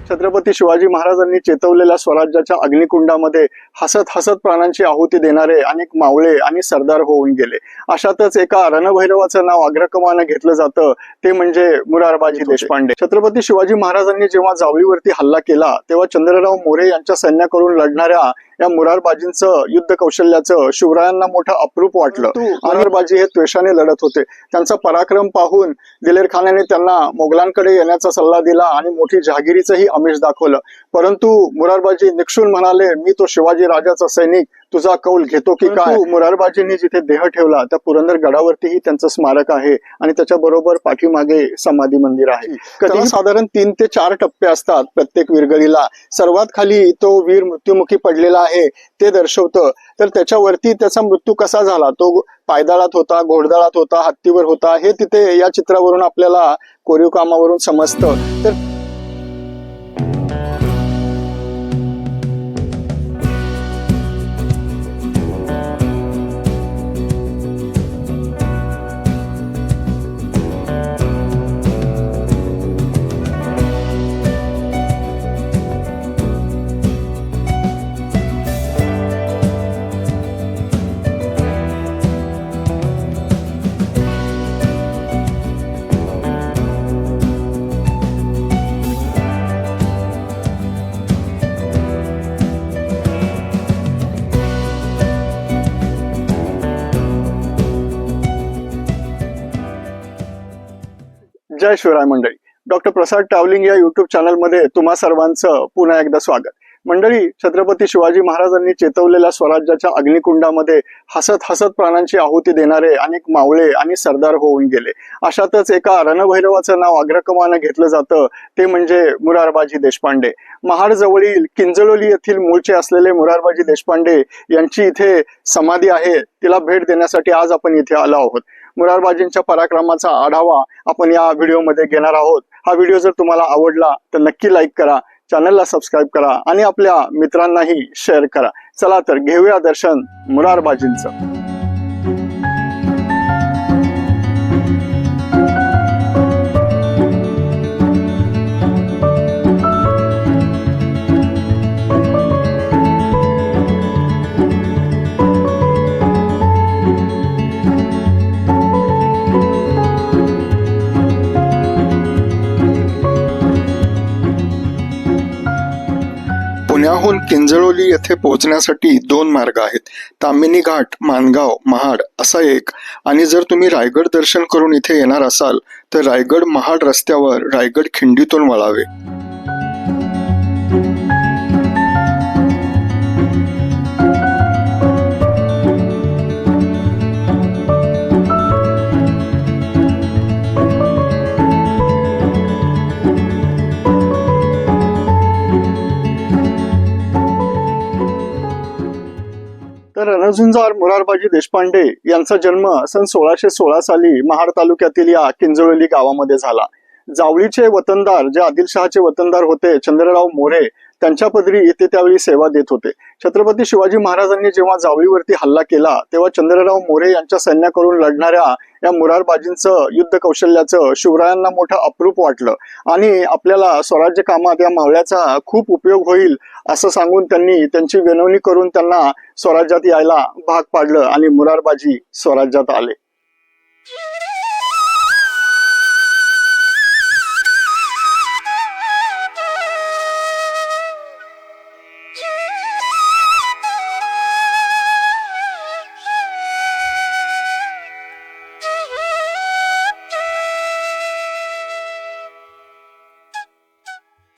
छत्रपती शिवाजी महाराजांनी चेतवलेल्या स्वराज्याच्या अग्निकुंडामध्ये हसत हसत प्राणांची आहुती देणारे अनेक मावळे आणि सरदार होऊन गेले। अशातच एका रणभैरवाचं नाव अग्रक्रमाने घेतलं जातं, ते म्हणजे मुरारबाजी देशपांडे। छत्रपती शिवाजी महाराजांनी जेव्हा जावळीवरती हल्ला केला तेव्हा चंद्रराव मोरे यांच्या सैन्याकडून लढणाऱ्या या मुरारबाजींचं युद्ध कौशल्याचं शिवरायांना मोठं अप्रूप वाटलं। मुरारबाजी हे त्वेषाने लढत होते। त्यांचा पराक्रम पाहून दिलेर खानाने त्यांना मोगलांकडे येण्याचा सल्ला दिला आणि मोठी जहागिरीचंही आमिष दाखवलं। परंतु मुरारबाजी निक्षून म्हणाले, मी तो शिवाजी राजाचा सैनिक तुझा कौल घेतो की काय। मुरारबाजींनी जिथे देह ठेवला त्या पुरंदर गडावरतीही त्यांचं स्मारक आहे आणि त्याच्या बरोबर पाठीमागे समाधी मंदिर आहे। कधी साधारण 3 ते 4 टप्पे असतात प्रत्येक वीरगळीला। सर्वात खाली तो वीर मृत्युमुखी पडलेला आहे ते दर्शवतं। तर त्याच्यावरती त्याचा मृत्यू कसा झाला, तो पायदळात होता, घोडदळात होता, हत्तीवर होता, हे तिथे या चित्रावरून आपल्याला कोरीव कामावरून समजतं। तर जय शिवराय मंडळी, डॉक्टर प्रसाद ट्रॅव्हलिंग या युट्यूब चॅनल मध्ये तुम्हा सर्वांचं पुन्हा एकदा स्वागत। मंडळी, छत्रपती शिवाजी महाराजांनी चेतवलेल्या स्वराज्याच्या अग्निकुंडामध्ये हसत हसत प्राणांची आहुती देणारे अनेक मावळे आणि सरदार होऊन गेले। अशातच एका रणभैरवाचं नाव अग्रक्रमाने घेतलं जातं, ते म्हणजे मुरारबाजी देशपांडे। महाड जवळील किंजळोली येथील मूळचे असलेले मुरारबाजी देशपांडे यांची इथे समाधी आहे। तिला भेट देण्यासाठी आज आपण इथे आलो आहोत। मुरारबाजींच्या पराक्रमाचा आढावा आपण या व्हिडिओमध्ये घेणार आहोत। हा व्हिडिओ जर तुम्हाला आवडला तर नक्की लाईक करा, चॅनलला सबस्क्राईब करा आणि आपल्या मित्रांनाही शेअर करा। चला तर घेऊया दर्शन मुरारबाजींचं। पुण्याहून किंजळोली येथे पोहोचण्यासाठी 2 मार्ग आहेत, ताम्हिणी घाट, माणगाव, महाड असा एक, आणि जर तुम्ही रायगड दर्शन करून इथे येणार असाल तर रायगड महाड रस्त्यावर रायगड खिंडीतून वळावे। तर रणझुंजार मुरारबाजी देशपांडे यांचा जन्म सन 1616 साली महाड तालुक्यातील या किंजळोली गावामध्ये झाला। जावळीचे वतनदार, जे आदिलशहाचे वतनदार होते, चंद्रराव मोरे, त्यांच्या पदरी येथे त्यावेळी सेवा देत होते। छत्रपती शिवाजी महाराजांनी जेव्हा जावळीवरती हल्ला केला तेव्हा चंद्रराव मोरे यांच्या सैन्याकडून लढणाऱ्या या मुरारबाजींचं युद्ध कौशल्याचं शिवरायांना मोठं अप्रूप वाटलं आणि आपल्याला स्वराज्य कामात या मावळ्याचा खूप उपयोग होईल असं सांगून त्यांनी त्यांची विनवणी करून त्यांना स्वराज्यात यायला भाग पाडलं आणि मुरारबाजी स्वराज्यात आले।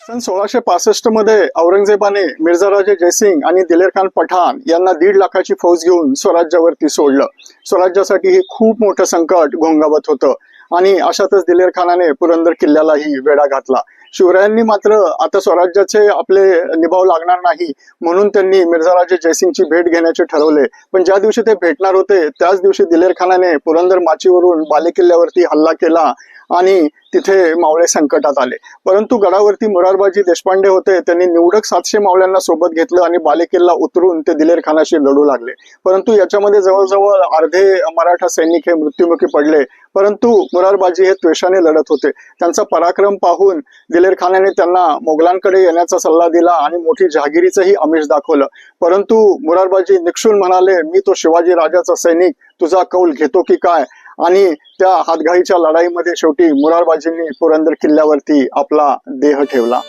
सन 1665 मध्ये औरंगजेबाने मिर्झाराजे जयसिंग आणि दिलेर खान पठाण यांना 1.5 लाखाची फौज घेऊन स्वराज्यावरती सोडलं। स्वराज्यासाठी हे खूप मोठं संकट घोंगावत होतं आणि अशातच दिलेर खानाने पुरंदर किल्ल्यालाही वेढा घातला। शिवरायांनी मात्र आता स्वराज्याचे आपले निभाव लागणार नाही म्हणून त्यांनी मिर्झाराजे जयसिंगची भेट घेण्याचे ठरवले। पण ज्या दिवशी ते भेटणार होते त्याच दिवशी दिलेर खानाने पुरंदर माचीवरून बालेकिल्ल्यावरती हल्ला केला आणि तिथे मावळे संकटात आले. परंतु गडावरती मुरारबाजी देशपांडे होते, त्यांनी निवडक 700 मावळ्यांना सोबत घेतलं आणि बालेकिल्ला उतरून ते दिलेर खानाशी लढू लागले. परंतु याच्यामध्ये जवळजवळ अर्धे मराठा सैनिक हे मृत्युमुखी पडले. परंतु मुरारबाजी हे त्वेषाने लढत होते. त्यांचा पराक्रम पाहून दिलेर खानाने त्यांना मोगलांकडे येण्याचा सल्ला दिला आणि मोठी जहागिरीचंही आमिष दाखवलं. परंतु मुरारबाजी निक्षून म्हणाले, मी तो शिवाजी राजाचा सैनिक, तुझा कौल घेतो की काय. आणि त्या हातघाईच्या लढाईमध्ये शेवटी मुरारबाजींनी पुरंदर किल्ल्यावरती आपला देह ठेवला.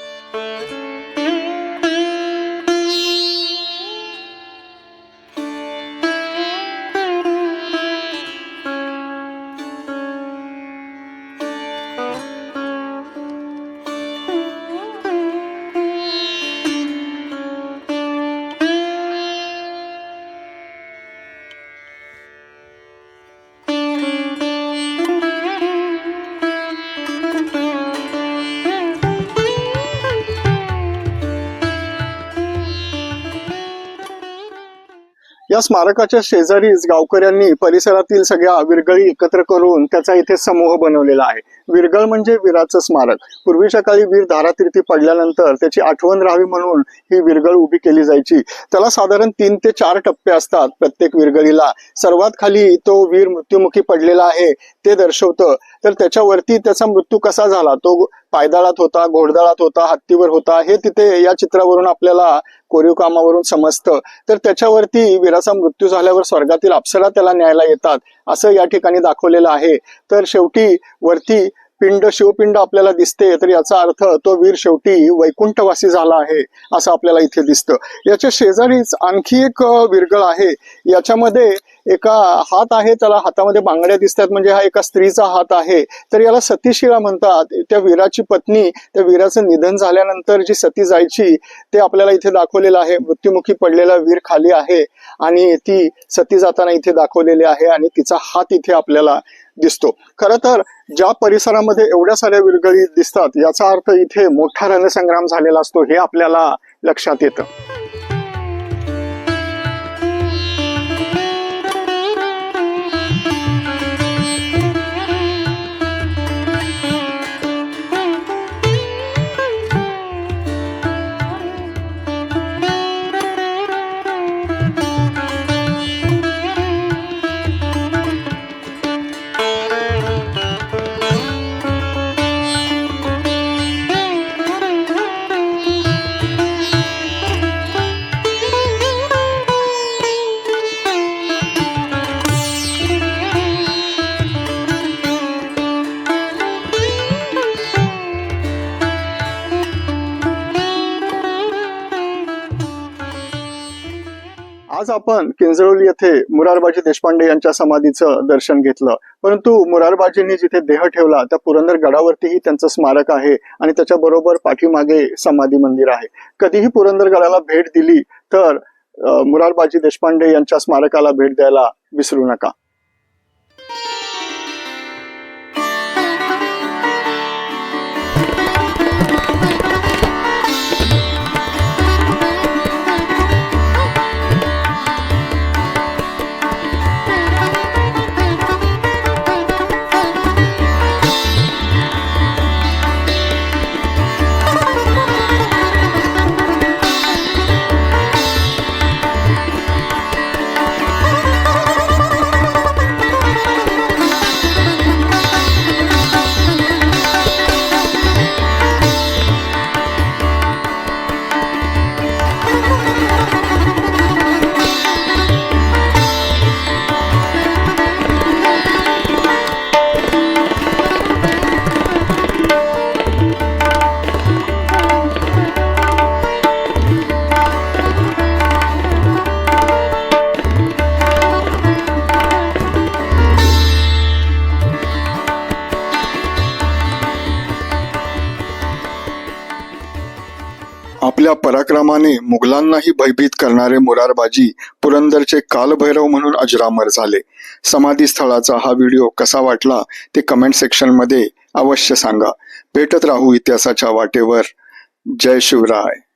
या स्मारकाच्या शेजारीच गावकऱ्यांनी परिसरातील सगळ्या विरगळी एकत्र करून त्याचा इथे समूह बनवलेला आहे. विरगळ म्हणजे वीराचं स्मारक. पूर्वीच्या काळी वीर धारातीर्थी पडल्यानंतर त्याची आठवण राहावी म्हणून ही विरगळ उभी केली जायची. त्याला साधारण 3 ते 4 टप्पे असतात प्रत्येक विरगळीला. सर्वात खाली तो वीर मृत्युमुखी पडलेला आहे ते दर्शवतं. तर त्याच्यावरती त्याचा मृत्यू कसा झाला, तो पायदळात होता, घोडदळात होता, हत्तीवर होता, हे तिथे या चित्रावरून आपल्याला कोरीव कामावरून समजतं. तर त्याच्यावरती वीराचा मृत्यू झाल्यावर स्वर्गातील अप्सरा त्याला न्यायला येतात असं या ठिकाणी दाखवलेलं आहे. तर शेवटी वरती पिंड, शिवपिंड आपल्याला दिसते, तर याचा अर्थ तो वीर शेवटी वैकुंठवासी झाला आहे असं आपल्याला इथे दिसतं. याच्या शेजारीच आणखी एक विरगळ आहे. याच्यामध्ये एका हात आहे, त्याला हातामध्ये बांगड्या दिसतात, म्हणजे हा एका स्त्रीचा हात आहे. तर याला सतीशिळा म्हणतात. त्या वीराची पत्नी, त्या वीराचं निधन झाल्यानंतर जी सती जायची ते आपल्याला इथे दाखवलेलं आहे. मृत्युमुखी पडलेला वीर खाली आहे आणि ती सती जाताना इथे दाखवलेली आहे आणि तिचा हात इथे आपल्याला दिसतो. खरं तर ज्या परिसरामध्ये एवढ्या साऱ्या विरगळी दिसतात याचा अर्थ इथे मोठा रणसंग्राम झालेला असतो हे आपल्याला लक्षात येतं. आज आपण किंजळोली येथे मुरारबाजी देशपांडे यांच्या समाधीचं दर्शन घेतलं. परंतु मुरारबाजींनी जिथे देह ठेवला त्या पुरंदर गडावरतीही त्यांचं स्मारक आहे आणि त्याच्या बरोबर पाठीमागे समाधी मंदिर आहे. कधीही पुरंदर गडाला भेट दिली तर मुरारबाजी देशपांडे यांच्या स्मारकाला भेट द्यायला विसरू नका. आपल्या पराक्रमाने मुघलांनाही भयभीत करणारे मुरारबाजी पुरंदरचे कालभैरव म्हणून अजरामर झाले. समाधी स्थळाचा हा व्हिडिओ कसा वाटला ते कमेंट सेक्शन मध्ये अवश्य सांगा. भेटत राहू इतिहासाच्या वाटेवर. जय शिवराय.